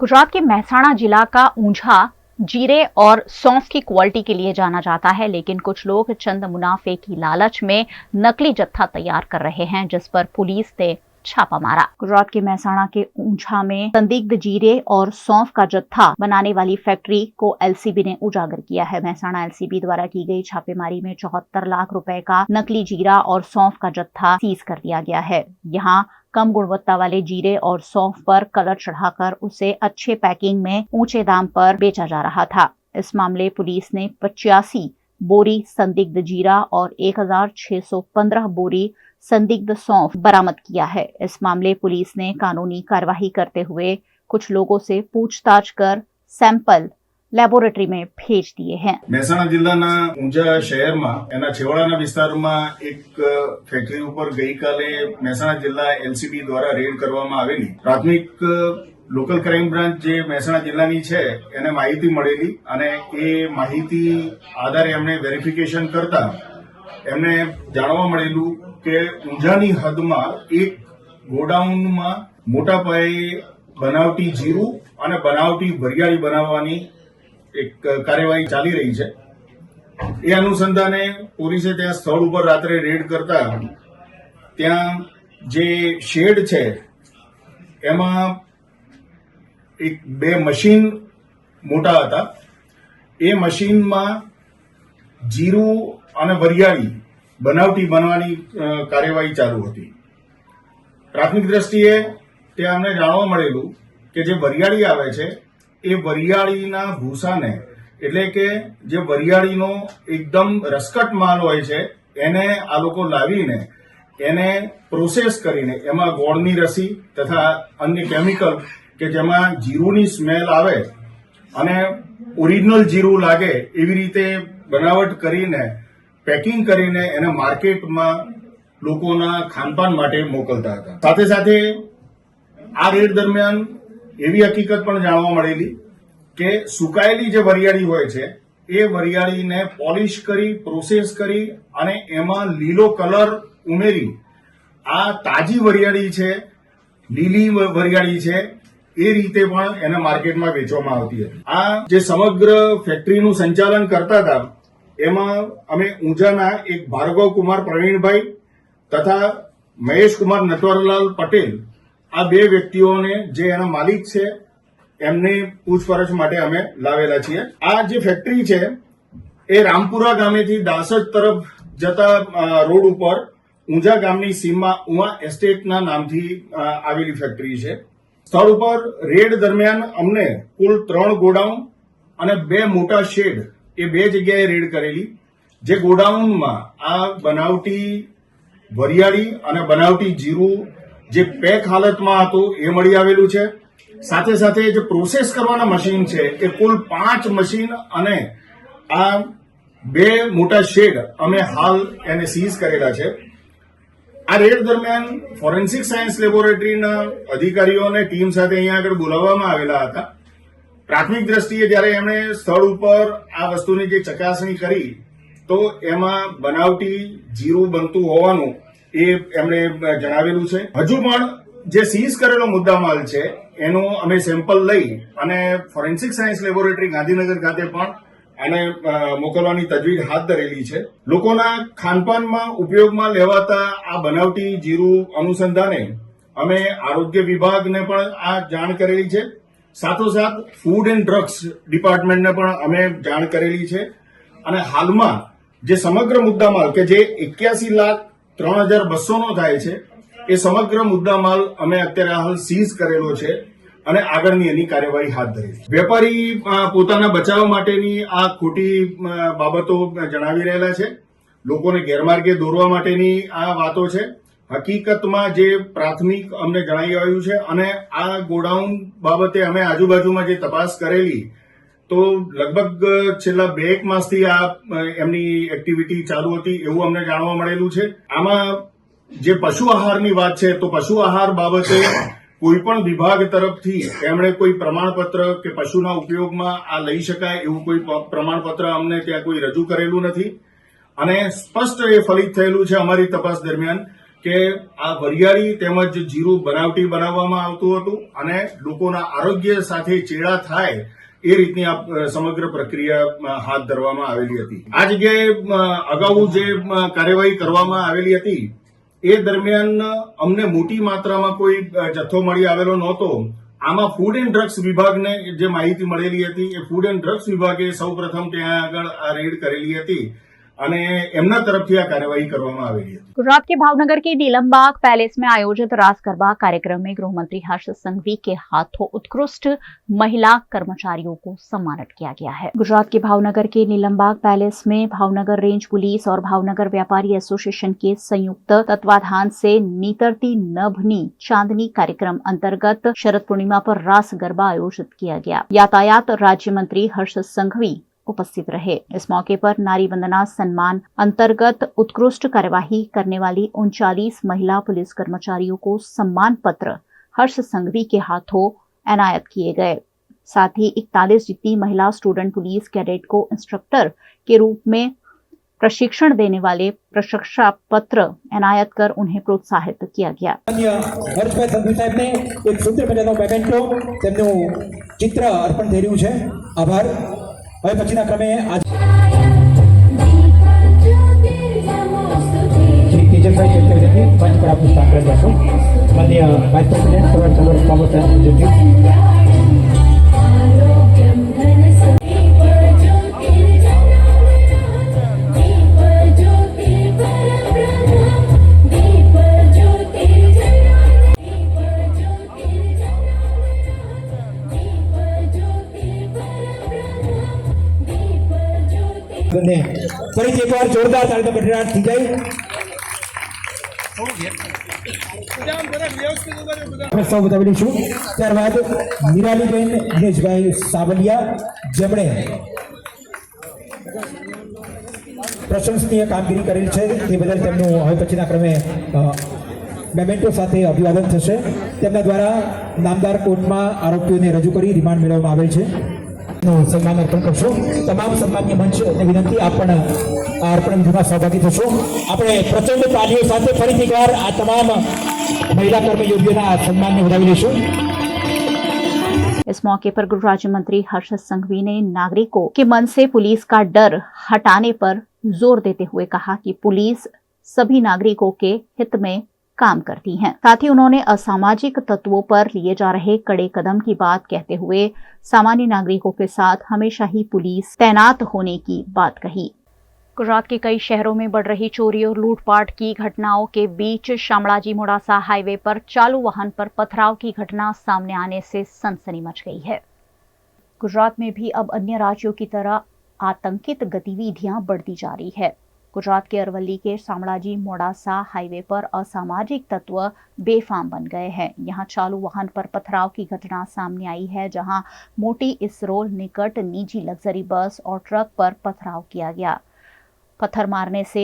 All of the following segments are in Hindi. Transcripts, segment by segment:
गुजरात के मेहसाणा जिला का ऊंझा जीरे और सौंफ की क्वालिटी के लिए जाना जाता है, लेकिन कुछ लोग चंद मुनाफे की लालच में नकली जत्था तैयार कर रहे हैं, जिस पर पुलिस ने छापा मारा। गुजरात के मेहसाणा के ऊंझा में संदिग्ध जीरे और सौंफ का जत्था बनाने वाली फैक्ट्री को एलसीबी ने उजागर किया है। मेहसाणा एलसीबी द्वारा की गई छापेमारी में 74 लाख रुपए का नकली जीरा और सौंफ का जत्था सीज कर दिया गया है। यहाँ कम गुणवत्ता वाले जीरे और सौंफ पर कलर चढ़ाकर उसे अच्छे पैकिंग में ऊंचे दाम पर बेचा जा रहा था। इस मामले पुलिस ने 85 बोरी संदिग्ध जीरा और 1615 बोरी संदिग्ध सौंफ बरामद किया है। इस मामले पुलिस ने कानूनी कार्यवाही करते हुए कुछ लोगों से पूछताछ कर सैंपल लेबोरेटरी में भेज दिए हैं। મહેસાણા જિલ્લાના ઊંઝા શહેરમાં એના છેવાડાના વિસ્તારમાં એક ફેક્ટરી ઉપર ગઈકાલે મહેસાણા જિલ્લા એલસીબી દ્વારા રેડ કરવામાં આવેલી પ્રાથમિક લોકલ ક્રાઇમ બ્રાન્ચ જે મહેસાણા જિલ્લાની છે એને માહિતી મળેલી અને એ માહિતી આધારે એમણે વેરિફિકેશન કરતા એમને જાણવા મળેલું કે ઊંઝાની હદમાં એક ગોડાઉનમાં મોટા પાયે બનાવટી જીરું અને બનાવટી વરિયાળી બનાવવાની એક કાર્યવાહી ચાલી રહી છે। એ અનુસંધાને પોલીસે ત્યાં સ્થળ ઉપર રાત્રે રેડ કરતા ત્યાં જે શેડ છે એમાં એક બે મશીન મોટા હતા। એ મશીનમાં જીરું અને વરિયાળી બનાવટી બનવાની કાર્યવાહી ચાલુ હતી। પ્રાથમિક દ્રષ્ટિએ ત્યાં અમને જાણવા મળેલું કે જે વરિયાળી આવે છે એ વરિયાળીના ભૂસાને એટલે કે જે વરિયાળીનો એકદમ રસકટ માલ હોય છે એને આ લોકો લાવીને એને પ્રોસેસ કરીને એમાં ગોળની રસી તથા અન્ય કેમિકલ કે જેમાં જીરુની સ્મેલ આવે અને ઓરિજિનલ જીરું લાગે એવી રીતે બનાવટ કરીને પેકિંગ કરીને એને માર્કેટમાં લોકોના ખાનપાન માટે મોકલતા હતા। સાથે સાથે આ રેડ દરમિયાન એવી હકીકત પણ જાણવા મળેલી કે સુકાયેલી જે વરિયાળી હોય છે એ વરિયાળીને પોલિશ કરી પ્રોસેસ કરી અને એમાં લીલો કલર ઉમેરી આ તાજી વરિયાળી છે લીલી વરિયાળી છે એ રીતે પણ એને માર્કેટમાં વેચવામાં આવતી હતી। આ જે સમગ્ર ફેક્ટરીનું સંચાલન કરતા હતા એમાં અમે ઊંઝાના એક ભાર્ગવ કુમાર પ્રવીણભાઈ તથા મહેશ કુમાર નટવરલાલ પટેલ આ બે વ્યક્તિઓને જે એના માલિક છે એમની પૂછપરછ માટે અમે લાવેલા છીએ। આ જે ફેક્ટરી છે એ રામપુરા ગામેથી દાસજ તરફ જતા રોડ ઉપર ઊંઝા ગામની સીમમાં ઉમા એસ્ટેટના નામથી આવેલી ફેક્ટરી છે। સ્થળ ઉપર રેડ દરમિયાન અમને કુલ 3 ગોડાઉન અને 2 મોટા શેડ એ 2 જગ્યાએ રેડ કરેલી। જે ગોડાઉનમાં આ બનાવટી વરિયાળી અને બનાવટી જીરું જે પેક હાલતમાં હતું એ મળી આવેલું છે। સાથે સાથે જે પ્રોસેસ કરવાના મશીન છે એ કુલ 5 મશીન અને આ 2 મોટા શેડ અમે હાલ એને સીઝ કરેલા છે। આ રેડ દરમિયાન ફોરેન્સિક સાયન્સ લેબોરેટરીના અધિકારીઓને ટીમ સાથે અહીંયા આગળ બોલાવવામાં આવેલા હતા। પ્રાથમિક દ્રષ્ટિએ જ્યારે એમણે સ્થળ ઉપર આ વસ્તુની જે ચકાસણી કરી તો એમાં બનાવટી જીરું બનતું હોવાનું એ એમણે જણાવેલું છે। હજુ પણ જે સીઝ કરેલો મુદ્દામાલ છે એનો અમે સેમ્પલ લઈ અને ફોરેન્સિક સાયન્સ લેબોરેટરી ગાંધીનગર ખાતે પણ એને મોકલવાની તજવીજ હાથ ધરેલી છે। લોકોના ખાનપાનમાં ઉપયોગમાં લેવાતા આ બનાવટી જીરું અનુસંધાને અમે આરોગ્ય વિભાગને પણ આ જાણ કરેલી છે। સાથોસાથ ફૂડ એન્ડ ડ્રગ્સ ડિપાર્ટમેન્ટને પણ અમે જાણ કરેલી છે। અને હાલમાં જે સમગ્ર મુદ્દામાલ કે જે 81,03,200 નો થાય છે એ સમગ્ર મુદ્દામાલ અમે અત્યારે હાલ સીઝ કરેલો છે અને આગળની એની કાર્યવાહી હાથ ધરી છે। વેપારી પોતાના બચાવ માટેની આ ખોટી બાબતો જણાવી રહેલા છે, લોકોને ગેરમાર્ગે દોરવા માટેની આ વાતો છે। હકીકતમાં જે પ્રાથમિક અમને જણાવી આવ્યું છે અને આ ગોડાઉન બાબતે અમે આજુબાજુમાં જે તપાસ કરેલી તો લગભગ છેલ્લા 2 માસથી આ એમની એક્ટિવિટી ચાલુ હતી એવું અમને જાણવા મળેલું છે। આમાં જે પશુ આહારની વાત છે તો પશુ આહાર બાબતે કોઈપણ વિભાગ તરફથી એમણે કોઈ પ્રમાણપત્ર કે પશુના ઉપયોગમાં આ લઈ શકાય એવું કોઈ પ્રમાણપત્ર અમને ત્યાં કોઈ રજૂ કરેલું નથી અને સ્પષ્ટ એ ફલિત થયેલું છે અમારી તપાસ દરમિયાન કે આ વરિયાળી તેમજ જીરું બનાવટી બનાવવામાં આવતું હતું અને લોકોના આરોગ્ય સાથે ચેડા થાય એ રીતની આ સમગ્ર પ્રક્રિયા હાથ ધરવામાં આવેલી હતી। આ જગ્યાએ અગાઉ જે કાર્યવાહી કરવામાં આવેલી હતી એ દરમિયાન અમને મોટી માત્રામાં કોઈ જથ્થો મળી આવેલો નહોતો। આમાં ફૂડ એન્ડ ડ્રગ્સ વિભાગને જે માહિતી મળેલી હતી એ ફૂડ એન્ડ ડ્રગ્સ વિભાગે સૌપ્રથમ ત્યાં આગળ આ રેડ કરેલી હતી અને એમના તરફથી આ કાર્યવાही કરવામાં આવેલી હતી। गुजरात के भावनगर के नीलमबाग पैलेस में आयोजित रास गरबा कार्यक्रम में गृह मंत्री हर्ष संघवी के हाथों उत्कृष्ट महिला कर्मचारियों को सम्मानित किया गया है। गुजरात के भावनगर के नीलमबाग पैलेस में भावनगर रेंज पुलिस और भावनगर व्यापारी एसोसिएशन के संयुक्त तत्वाधान से नीतरती नभनी चांदनी कार्यक्रम अंतर्गत शरद पूर्णिमा पर रास गरबा आयोजित किया गया। यातायात राज्य मंत्री हर्ष संघवी उपस्थित रहे। इस मौके पर नारी वंदना सम्मान अंतर्गत उत्कृष्ट कार्यवाही करने वाली 39 महिला पुलिस कर्मचारियों को सम्मान पत्र हर्ष संघवी के हाथों एनायत किए गए। साथ ही 41 जितनी महिला स्टूडेंट पुलिस कैडेट को इंस्ट्रक्टर के रूप में प्रशिक्षण देने वाले प्रशंसा पत्र एनायत कर उन्हें प्रोत्साहित किया गया। હર્ષભાઈ સંઘવી સાહેબને એક સુંદર મજાનો મેમેન્ટો તેમનું ચિત્ર અર્પણ થઈ રહ્યું છે। આભાર। હવે પછીના ક્રમે શ્રી તેજસભાઈ ચેટકરજી મંચ પર આપનું સ્થાન કરી જશો। માનનીય vice president server server commerce and ને ફરીથી એકવાર જોરદાર તાળીનો ગડગડાટ થઈ જાય। આપણે સૌ બતાવીશું। ત્યારબાદ નિરાલીબેન દિનેશભાઈ સાવલિયા જેમણે પ્રશંસનીય કામગીરી કરેલી છે તે બદલ તેમનું હવે પછીના ક્રમે મેમેન્ટો સાથે અભિવાદન થશે। તેમના દ્વારા નામદાર કોર્ટમાં આરોપીઓને રજૂ કરી રિમાન્ડ મેળવવામાં આવેલ છે। સન્માન અર્પણ કરશો। તમામ સન્માનીય મંચને વિનંતી આપ પણ આ અર્પણ વિધિમાં સહભાગી થશો। આપણે પ્રચંડ તાલીઓ સાથે ફરીથી એકવાર આ તમામ મહિલા કર્મયોગીઓના સન્માનને વધાવી લઈશું। इस मौके पर गृह राज्य मंत्री हर्ष संघवी ने नागरिकों के मन से पुलिस का डर हटाने पर जोर देते हुए कहा कि पुलिस सभी नागरिकों के हित में काम करती हैं। साथ ही उन्होंने असामाजिक तत्वों पर लिए जा रहे कड़े कदम की बात कहते हुए सामान्य नागरिकों के साथ हमेशा ही पुलिस तैनात होने की बात कही। गुजरात के कई शहरों में बढ़ रही चोरी और लूटपाट की घटनाओं के बीच शामळाजी मोडासा हाईवे पर चालू वाहन पर पथराव की घटना सामने आने से सनसनी मच गई है। गुजरात में भी अब अन्य राज्यों की तरह आतंकित गतिविधियां बढ़ती जा रही है। गुजरात के अरवली के शामळाजी मोडासा हाईवे पर असामाजिक तत्व बेफाम बन गए हैं। यहां चालू वाहन पर पथराव की घटना सामने आई है, जहां मोटी इसरोल निकट निजी लग्जरी बस और ट्रक पर पथराव किया गया। पत्थर मारने से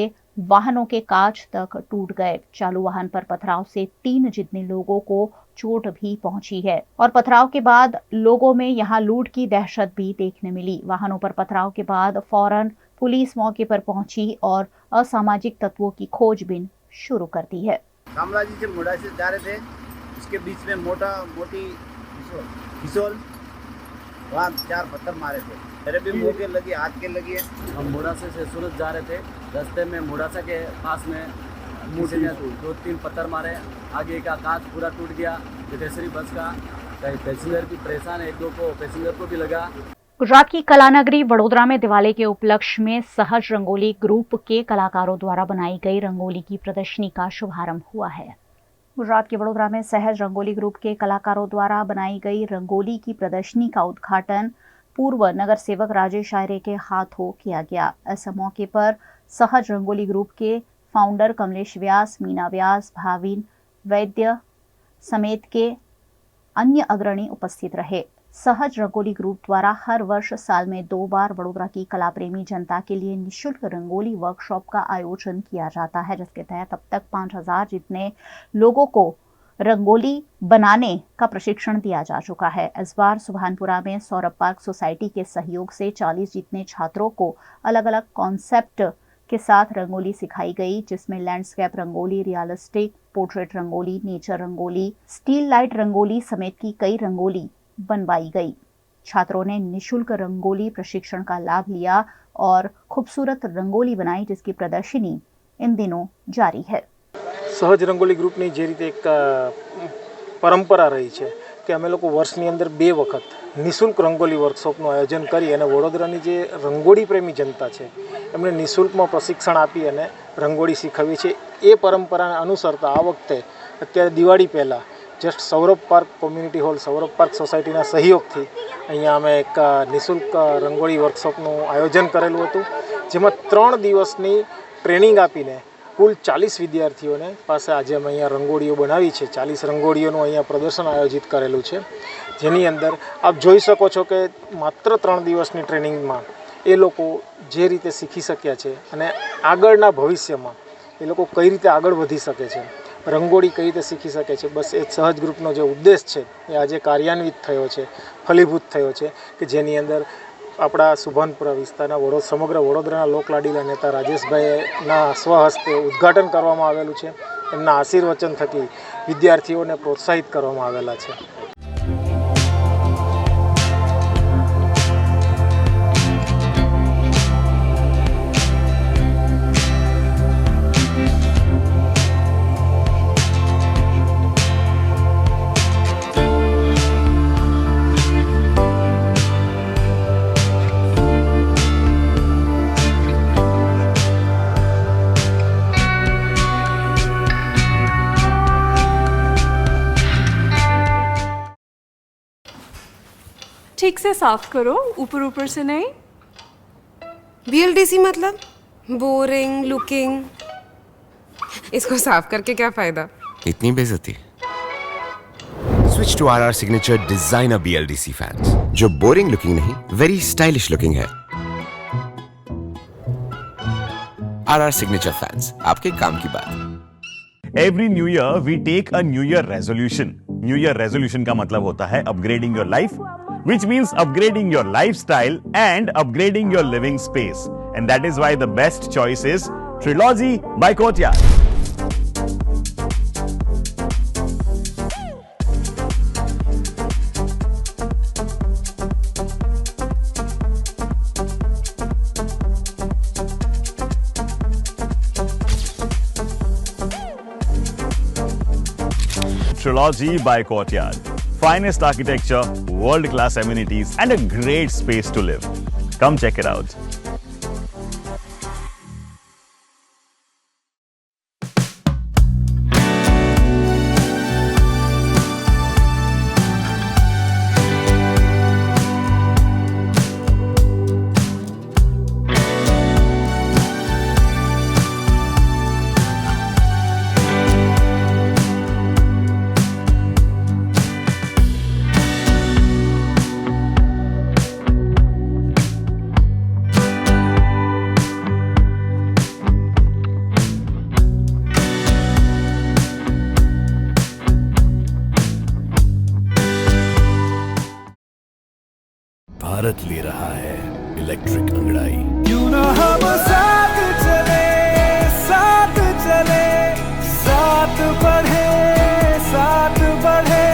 वाहनों के कांच तक टूट गए। चालू वाहन पर पथराव से 3 जितने लोगों को चोट भी पहुंची है और पथराव के बाद लोगों में यहां लूट की दहशत भी देखने मिली। वाहनों पर पथराव के बाद फौरन पुलिस मौके पर पहुंची और असामाजिक तत्वों की खोजबीन शुरू कर दी है। शामळाजी से मोडासा से जा रहे थे, इसके बीच में मोटी हिसोल, वहाँ 4 पत्थर मारे थे। मेरे भी मुँह के लगी, हाथ के लगी है। हम मोडासा से सूरत जा रहे थे, रास्ते में मोडासा के पास में मुझे 2-3 पत्थर मारे। आगे का कांच पूरा टूट गया। तेसरी बस का कई पैसेंजर भी परेशान है, 1-2 को पैसेंजर को भी लगा। गुजरात की कलानगरी वडोदरा में दिवाली के उपलक्ष्य में सहज रंगोली ग्रुप के कलाकारों द्वारा बनाई गई रंगोली की प्रदर्शनी का शुभारंभ हुआ है। गुजरात के वडोदरा में सहज रंगोली ग्रुप के कलाकारों द्वारा बनाई गई रंगोली की प्रदर्शनी का उद्घाटन पूर्व नगर सेवक राजेश आर्य के हाथों किया गया। इस मौके पर सहज रंगोली ग्रुप के फाउंडर कमलेश व्यास, मीना व्यास, भाविन वैद्य समेत के अन्य अग्रणी उपस्थित रहे। सहज रंगोली ग्रुप द्वारा हर वर्ष साल में 2 बार वडोदरा की कला प्रेमी जनता के लिए निःशुल्क रंगोली वर्कशॉप का आयोजन किया जाता है, जिसके तहत अब तक 5000 जितने लोगों को रंगोली बनाने का प्रशिक्षण दिया जा चुका है। इस बार सुभानपुरा में सौरभ पार्क सोसाइटी के सहयोग से 40 जितने छात्रों को अलग अलग कॉन्सेप्ट के साथ रंगोली सिखाई गई, जिसमें landscape rangoli, realistic, portrait rangoli, nature rangoli, steel light rangoli समेत की कई रंगोली बनवाई गई। छात्रों ने निःशुल्क रंगोली प्रशिक्षण का लाभ लिया और खूबसूरत रंगोली बनाई, जिसकी प्रदर्शनी इन दिनों जारी है। सहज रंगोली ग्रुपની જે રીતે એક પરંપરા રહી છે કે અમે લોકો વર્ષની અંદર 2 વખત નિઃશુલ્ક રંગોલી વર્કશોપનું આયોજન કરી અને વડોદરાની જે રંગોળી પ્રેમી જનતા છે એમને નિઃશુલ્કમાં પ્રશિક્ષણ આપી અને રંગોળી શીખવી છે। એ પરંપરાને અનુસરતા આ વખતે અત્યારે દિવાળી પહેલાં just Saurabh park community hall, Saurabh park સોસાયટીના સહયોગથી અહીંયા અમે એક નિઃશુલ્ક રંગોળી વર્કશોપનું આયોજન કરેલું હતું, જેમાં 3 દિવસની ટ્રેનિંગ આપીને કુલ 40 વિદ્યાર્થીઓને પાસે આજે અમે અહીંયા રંગોળીઓ બનાવી છે। 40 રંગોળીઓનું અહીંયા પ્રદર્શન આયોજિત કરેલું છે, જેની અંદર આપ જોઈ શકો છો કે માત્ર 3 દિવસની ટ્રેનિંગમાં એ લોકો જે રીતે શીખી શક્યા છે અને આગળના ભવિષ્યમાં એ લોકો કઈ રીતે આગળ વધી શકે છે, રંગોળી કઈ રીતે શીખી શકે છે, બસ એ સહજ ગ્રુપનો જે ઉદ્દેશ છે એ આજે કાર્યાન્વિત થયો છે, ફલીભૂત થયો છે કે જેની અંદર આપણા સુભાનપુરા વિસ્તારના સમગ્ર વડોદરાના લોકલાડીલા નેતા રાજેશભાઈના સ્વહસ્તે ઉદ્ઘાટન કરવામાં આવેલું છે। એમના આશીર્વચન થકી વિદ્યાર્થીઓને પ્રોત્સાહિત કરવામાં આવેલા છે। ठीक से साफ करो, ऊपर ऊपर से नहीं। BLDC मतलब बोरिंग लुकिंग, इसको साफ करके क्या फायदा? इतनी बेइज्जती। Switch to RR signature designer BLDC fans, जो बोरिंग लुकिंग नहीं, वेरी स्टाइलिश लुकिंग है। RR सिग्नेचर फैंस, आपके काम की बात। Every new year we take a new year resolution. New year resolution का मतलब होता है upgrading your life, which means upgrading your lifestyle and upgrading your living space. And that is why the best choice is Trilogy by Courtyard. Trilogy by Courtyard. Finest architecture, world-class amenities, and a great space to live. Come check it out. Bharat ले रहा है इलेक्ट्रिक अंगड़ाई। क्यों ना हम साथ चले, साथ चले, साथ बढ़े, साथ बढ़े,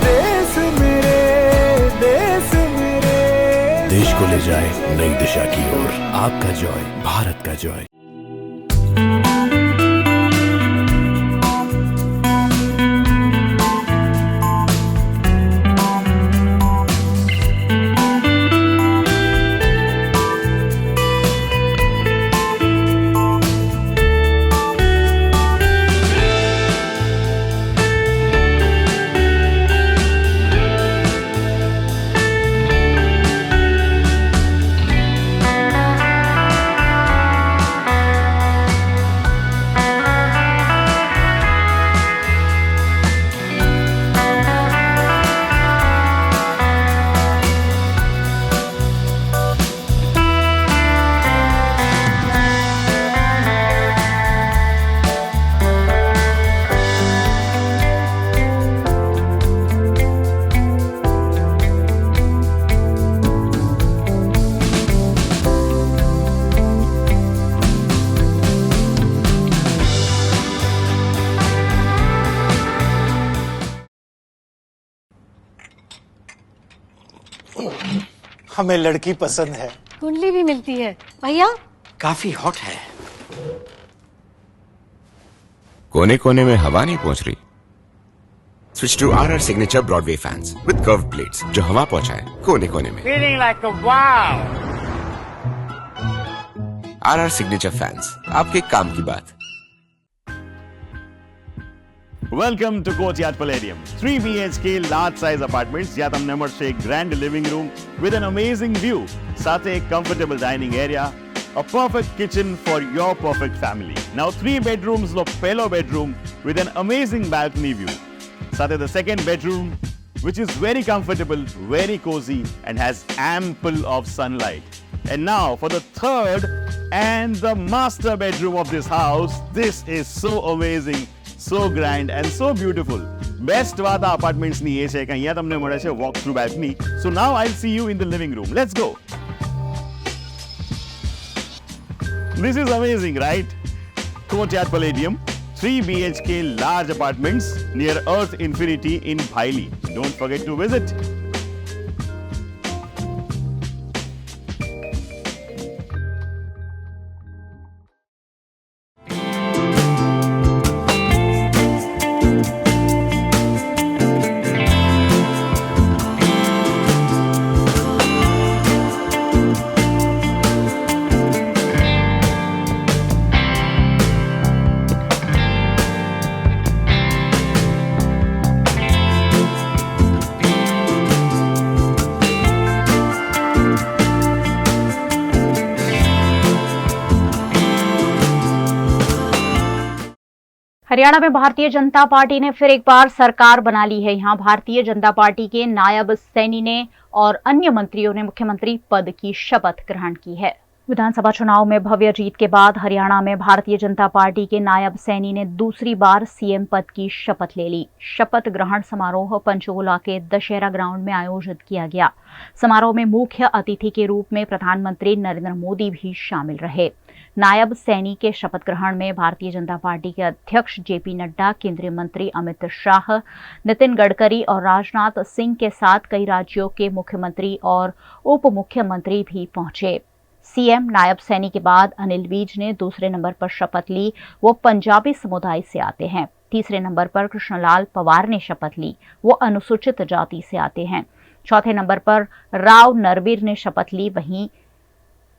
देश मेरे, देश मेरे। देश को ले जाए नई दिशा की ओर। आपका जॉय, भारत का जॉय। हमें लड़की पसंद है। कुंडली भी मिलती है भैया। काफी हॉट है। कोने कोने में हवा नहीं पहुंच रही? Switch to RR signature Broadway fans with curved plates जो हवा पहुंचाए कोने कोने में। Feeling like a wow. RR signature fans, आपके काम की बात। Welcome to Courtyard Palladium. 3 BHK large size apartments જ્યાં તમને મળશે એક grand living room with an amazing view, સાથે એક comfortable dining area, a perfect kitchen for your perfect family. Now 3 bedrooms નો પહેલો bedroom with an amazing balcony view. સાથે the second bedroom which is very comfortable, very cozy and has ample of sunlight. And now for the third and the master bedroom of this house. This is so amazing, so grand and so beautiful. Best વાત આ apartments ની એ છે કે અહીંયા તમને મળે છે walk through balcony. So now I'll see you in the living room. Let's go. This is amazing, right? Courtyard Palladium, 3 BHK large apartments near Earth Infinity in Bhaili. Don't forget to visit. Haryana में भारतीय जनता पार्टी ने फिर एक बार सरकार बना ली है। यहां भारतीय जनता पार्टी के नायब सैनी ने और अन्य मंत्रियों ने मुख्यमंत्री पद की शपथ ग्रहण की है। विधानसभा चुनाव में भव्य जीत के बाद हरियाणा में भारतीय जनता पार्टी के नायब सैनी ने दूसरी बार सीएम पद की शपथ ले ली। शपथ ग्रहण समारोह पंचकुला के दशहरा ग्राउंड में आयोजित किया गया। समारोह में मुख्य अतिथि के रूप में प्रधानमंत्री नरेंद्र मोदी भी शामिल रहे। नायब सैनी के शपथ ग्रहण में भारतीय जनता पार्टी के अध्यक्ष जेपी नड्डा, केंद्रीय मंत्री अमित शाह, नितिन गडकरी और राजनाथ सिंह के साथ कई राज्यों के मुख्यमंत्री और उप मुख्यमंत्री भी पहुंचे। सीएम नायब सैनी के बाद अनिल विज ने दूसरे नंबर पर शपथ ली। वो पंजाबी समुदाय से आते हैं। तीसरे नंबर पर कृष्णलाल पवार ने शपथ ली। वो अनुसूचित जाति से आते हैं। चौथे नंबर पर राव नरबीर ने शपथ ली। वहीं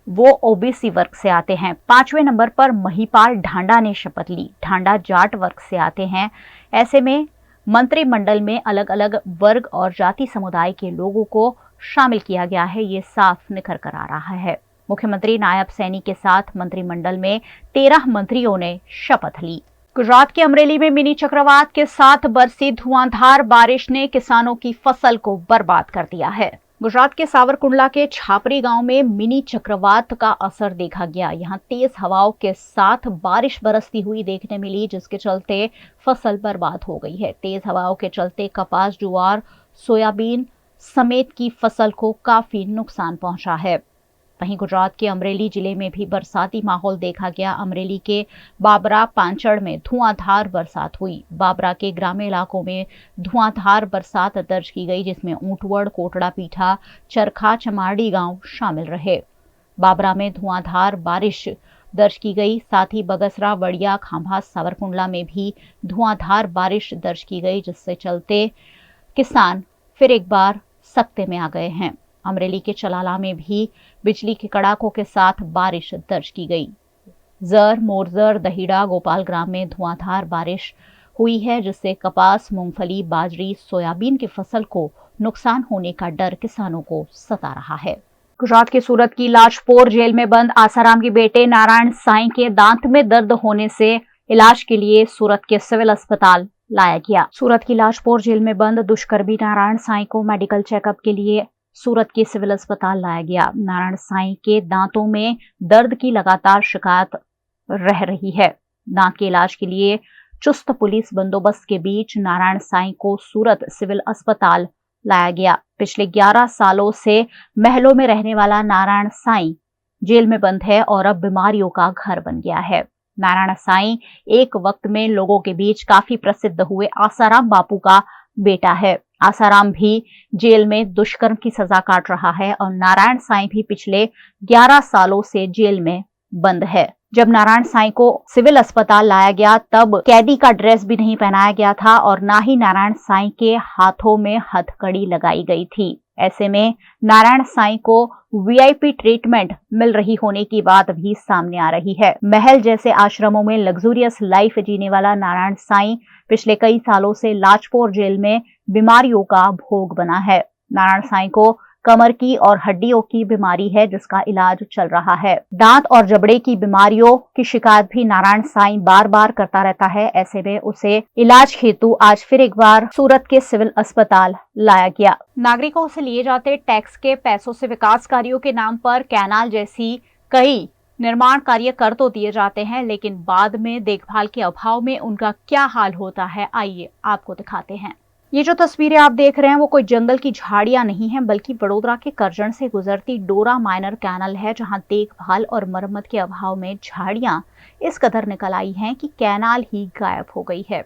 वो ओबीसी वर्ग से आते हैं। पांचवें नंबर पर महिपाल ढांडा ने शपथ ली। ढांडा जाट वर्ग से आते हैं। ऐसे में मंत्रिमंडल में अलग अलग वर्ग और जाति समुदाय के लोगों को शामिल किया गया है। ये साफ निखर कर आ रहा है। मुख्यमंत्री नायब सैनी के साथ मंत्रिमंडल में 13 मंत्रियों ने शपथ ली। गुजरात के अमरेली में मिनी चक्रवात के साथ बरसी धुआंधार बारिश ने किसानों की फसल को बर्बाद कर दिया है। गुजरात के सावरकुंडला के छापरी गांव में मिनी चक्रवात का असर देखा गया। यहां तेज हवाओं के साथ बारिश बरसती हुई देखने मिली, जिसके चलते फसल बर्बाद हो गई है। तेज हवाओं के चलते कपास, ज्वार, सोयाबीन समेत की फसल को काफी नुकसान पहुंचा है। वहीं गुजरात के अमरेली जिले में भी बरसाती माहौल देखा गया। अमरेली के बाबरा पांचड़ में धुआंधार बरसात हुई। बाबरा के ग्रामीण इलाकों में धुआंधार बरसात दर्ज की गई, जिसमें ऊंटवड़, कोटड़ा पीठा, चरखा, चमारडी गांव शामिल रहे। बाबरा में धुआंधार बारिश दर्ज की गई। साथ ही बगसरा, वड़िया, खांभा, सावरकुंडला में भी धुआंधार बारिश दर्ज की गई, जिससे चलते किसान फिर एक बार सकते में आ गए हैं। अमरेली के चलाला में भी बिजली के कड़ाकों के साथ बारिश दर्ज की गई। जर, मोरजर, दहीड़ा, गोपालग्राम में धुआंधार बारिश हुई है, जिससे कपास, मूंगफली, बाजरी, सोयाबीन की फसल को नुकसान होने का डर किसानों को सता रहा है। गुजरात के सूरत की लाजपोर जेल में बंद आसाराम के बेटे नारायण साईं के दांत में दर्द होने से इलाज के लिए सूरत के सिविल अस्पताल लाया गया। सूरत की लाजपोर जेल में बंद दुष्कर्मी नारायण साईं को मेडिकल चेकअप के लिए सूरत के सिविल अस्पताल लाया गया। नारायण साईं के दांतों में दर्द की लगातार शिकायत रह रही है। दांत के इलाज के लिए चुस्त पुलिस बंदोबस्त के बीच नारायण साईं को सूरत सिविल अस्पताल लाया गया। पिछले 11 सालों से महलों में रहने वाला नारायण साईं जेल में बंद है और अब बीमारियों का घर बन गया है। नारायण साईं एक वक्त में लोगों के बीच काफी प्रसिद्ध हुए आसाराम बापू का बेटा है। आसाराम भी जेल में दुष्कर्म की सजा काट रहा है और नारायण साईं भी पिछले 11 सालों से जेल में बंद है। जब नारायण साईं को सिविल अस्पताल लाया गया तब कैदी का ड्रेस भी नहीं पहनाया गया था और ना ही नारायण साईं के हाथों में हथकड़ी लगाई गई थी। ऐसे में नारायण साईं को वीआईपी ट्रीटमेंट मिल रही होने की बात भी सामने आ रही है। महल जैसे आश्रमों में लग्जूरियस लाइफ जीने वाला नारायण साईं पिछले कई सालों से लाजपोर जेल में बीमारियों का भोग बना है। नारायण साईं को कमर की और हड्डियों की बीमारी है जिसका इलाज चल रहा है। दांत और जबड़े की बीमारियों की शिकायत भी नारायण साईं बार बार करता रहता है। ऐसे में उसे इलाज हेतु आज फिर एक बार सूरत के सिविल अस्पताल लाया गया। नागरिकों से लिए जाते टैक्स के पैसों से विकास कार्यों के नाम पर कैनाल जैसी कई निर्माण कार्य कर तो दिए जाते हैं, लेकिन बाद में देखभाल के अभाव में उनका क्या हाल होता है, आइए आपको दिखाते हैं। ये जो तस्वीरें आप देख रहे हैं वो कोई जंगल की झाड़ियां नहीं है, बल्कि वडोदरा के करजन से गुजरती डोरा माइनर कैनाल है, जहां देखभाल और मरम्मत के अभाव में झाड़ियां इस कदर निकल आई हैं कि कैनाल ही गायब हो गई है।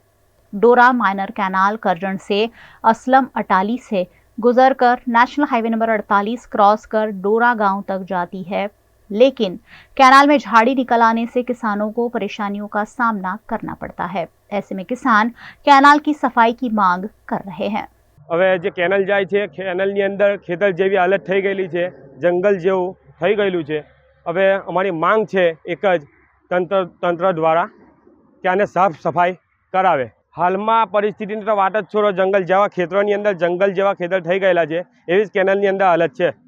डोरा माइनर कैनाल करजन से असलम अटाली से गुजरकर नेशनल हाईवे नंबर 48 क्रॉस कर डोरा गांव तक जाती है, लेकिन कैनाल में झाड़ी निकल आने से किसानों को परेशानियों का सामना करना पड़ता है। ऐसे में किसान कैनाल की सफाई की मांग कर रहे हैं। હવે જે કેનાલ જાય છે કેનાલની અંદર ખેતર જેવી હાલત થઈ ગયેલી છે, જંગલ જેવું થઈ ગયેલું છે। હવે અમારી માંગ છે એક જ તંત્ર દ્વારા કે આને સાફ સફાઈ કરાવે। હાલમાં પરિસ્થિતિની તો વાત જ છોડો, જંગલ જેવા ખેતરોની અંદર જંગલ જેવા ખેતર થઈ ગયેલા છે, એવી જ કેનાલની અંદર હાલત છે।